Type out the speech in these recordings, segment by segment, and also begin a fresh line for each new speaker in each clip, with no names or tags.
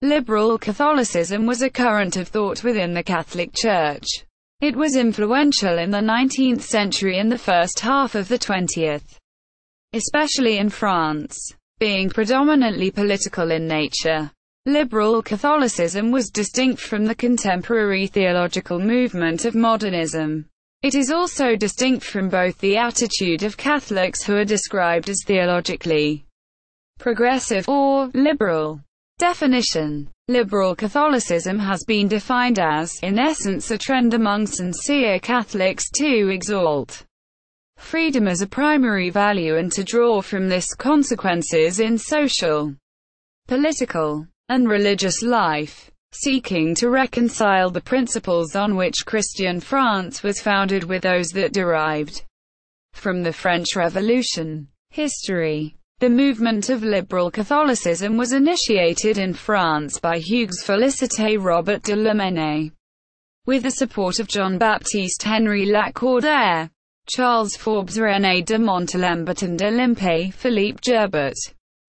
Liberal Catholicism was a current of thought within the Catholic Church. It was influential in the 19th century and the first half of the 20th, especially in France. Being predominantly political in nature, liberal Catholicism was distinct from the contemporary theological movement of modernism. It is also distinct from both the attitude of Catholics who are described as theologically progressive or liberal. Definition: liberal Catholicism has been defined as, in essence, a trend among sincere Catholics to exalt freedom as a primary value and to draw from this consequences in social, political, and religious life, seeking to reconcile the principles on which Christian France was founded with those that derived from the French Revolution. History: the movement of liberal Catholicism was initiated in France by Hugues Félicité Robert de Lamennais, with the support of Jean-Baptiste Henri Lacordaire, Charles Forbes, René de Montalembert de Limpé, Philippe Gerbert,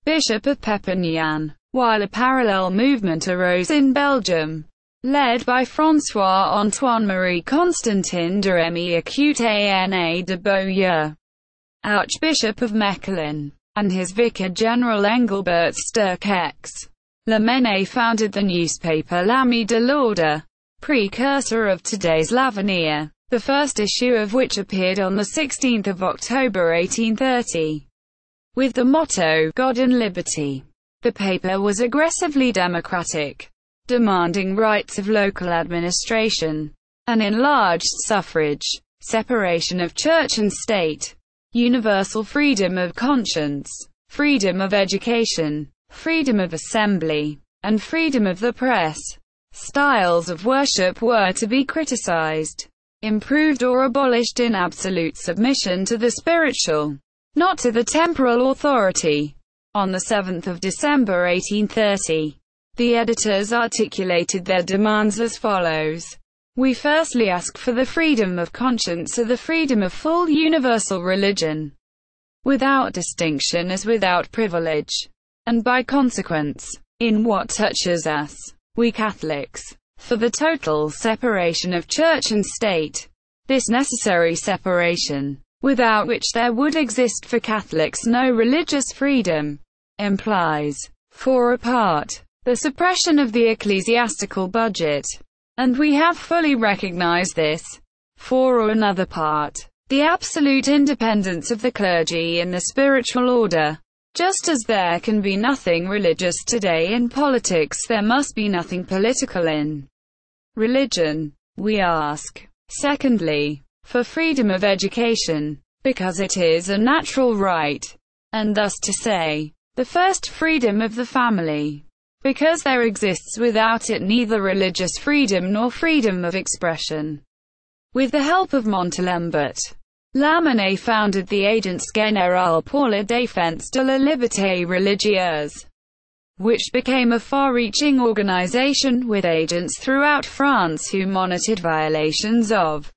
Bishop of Perpignan, while a parallel movement arose in Belgium, led by François-Antoine-Marie Constantin de Rémy Acutana de Beaulieu, Archbishop of Mechlin, and his vicar general Engelbert Sturkex. Lamennais founded the newspaper L'Ami de l'Ordre, precursor of today's L'Avenir, the first issue of which appeared on 16 October 1830, with the motto, God and Liberty. The paper was aggressively democratic, demanding rights of local administration, an enlarged suffrage, separation of church and state, universal freedom of conscience, freedom of education, freedom of assembly, and freedom of the press. Styles of worship were to be criticized, improved or abolished in absolute submission to the spiritual, not to the temporal authority. On 7 December 1830, the editors articulated their demands as follows. We firstly ask for the freedom of conscience or the freedom of full universal religion, without distinction as without privilege, and by consequence, in what touches us, we Catholics, for the total separation of church and state. This necessary separation, without which there would exist for Catholics no religious freedom, implies, for a part, the suppression of the ecclesiastical budget, and we have fully recognized this. For another part, the absolute independence of the clergy in the spiritual order. Just as there can be nothing religious today in politics, there must be nothing political in religion. We ask, secondly, for freedom of education, because it is a natural right, and thus to say, the first freedom of the family, because there exists without it neither religious freedom nor freedom of expression. With the help of Montalembert, Lamennais founded the Agence Générale pour la Défense de la Liberté Religieuse, which became a far-reaching organization with agents throughout France who monitored violations of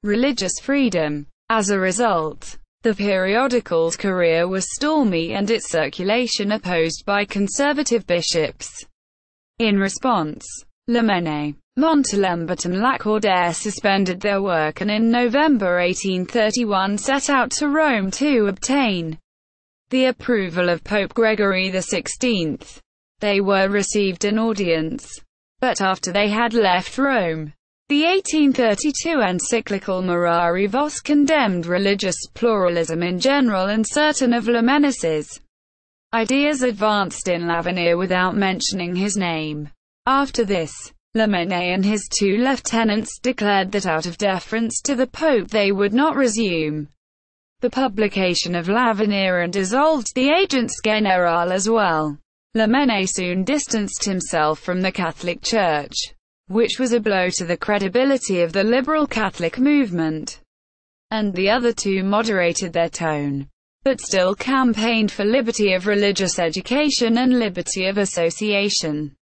religious freedom. As a result, the periodical's career was stormy and its circulation opposed by conservative bishops. In response, Lamennais, Montalembert and Lacordaire suspended their work and in November 1831 set out to Rome to obtain the approval of Pope Gregory XVI. They were received an audience, but after they had left Rome, the 1832 encyclical Morari Vos condemned religious pluralism in general and certain of Lamennais' ideas advanced in L'Avenir without mentioning his name. After this, Lamennais and his two lieutenants declared that out of deference to the Pope they would not resume the publication of L'Avenir and dissolved the Agence Générale as well. Lamennais soon distanced himself from the Catholic Church, which was a blow to the credibility of the liberal Catholic movement, and the other two moderated their tone, but still campaigned for liberty of religious education and liberty of association.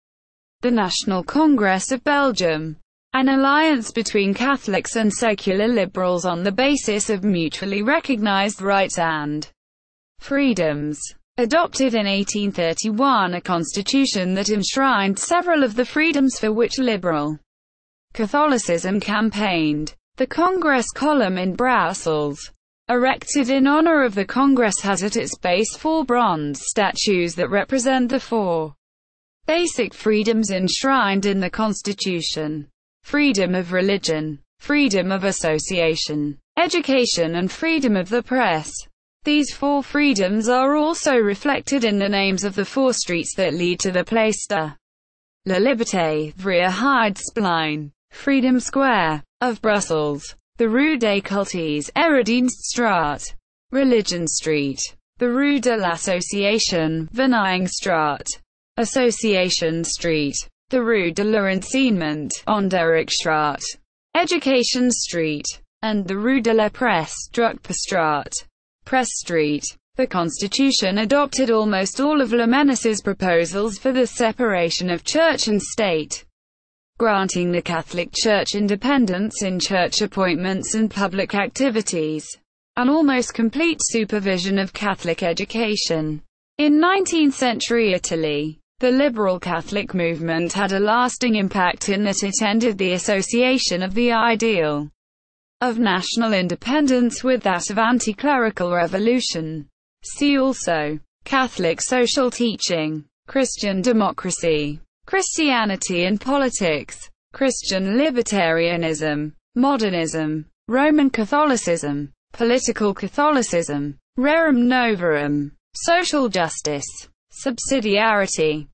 The National Congress of Belgium, an alliance between Catholics and secular liberals on the basis of mutually recognized rights and freedoms, adopted in 1831 a constitution that enshrined several of the freedoms for which liberal Catholicism campaigned. The Congress column in Brussels, erected in honor of the Congress, has at its base 4 bronze statues that represent the 4 basic freedoms enshrined in the Constitution: freedom of religion, freedom of association, education, and freedom of the press. These 4 freedoms are also reflected in the names of the 4 streets that lead to the Place de la Liberté, Vrijheidsplein, Freedom Square, of Brussels, the Rue des Cultes, Eredienststraat, Religion Street, the Rue de l'Association, Vernieuwingstraat, Association Street, the Rue de l'Enseignement, Onderwijkstraat, Education Street, and the Rue de la Presse, Drukperstraat, Press Street. The Constitution adopted almost all of Lamennais' proposals for the separation of church and state, granting the Catholic Church independence in church appointments and public activities, and almost complete supervision of Catholic education. In 19th-century Italy, the liberal Catholic movement had a lasting impact in that it ended the association of the ideal of national independence with that of anti-clerical revolution. See also Catholic social teaching, Christian democracy, Christianity and politics, Christian libertarianism, modernism, Roman Catholicism, political Catholicism, rerum novarum, social justice, subsidiarity,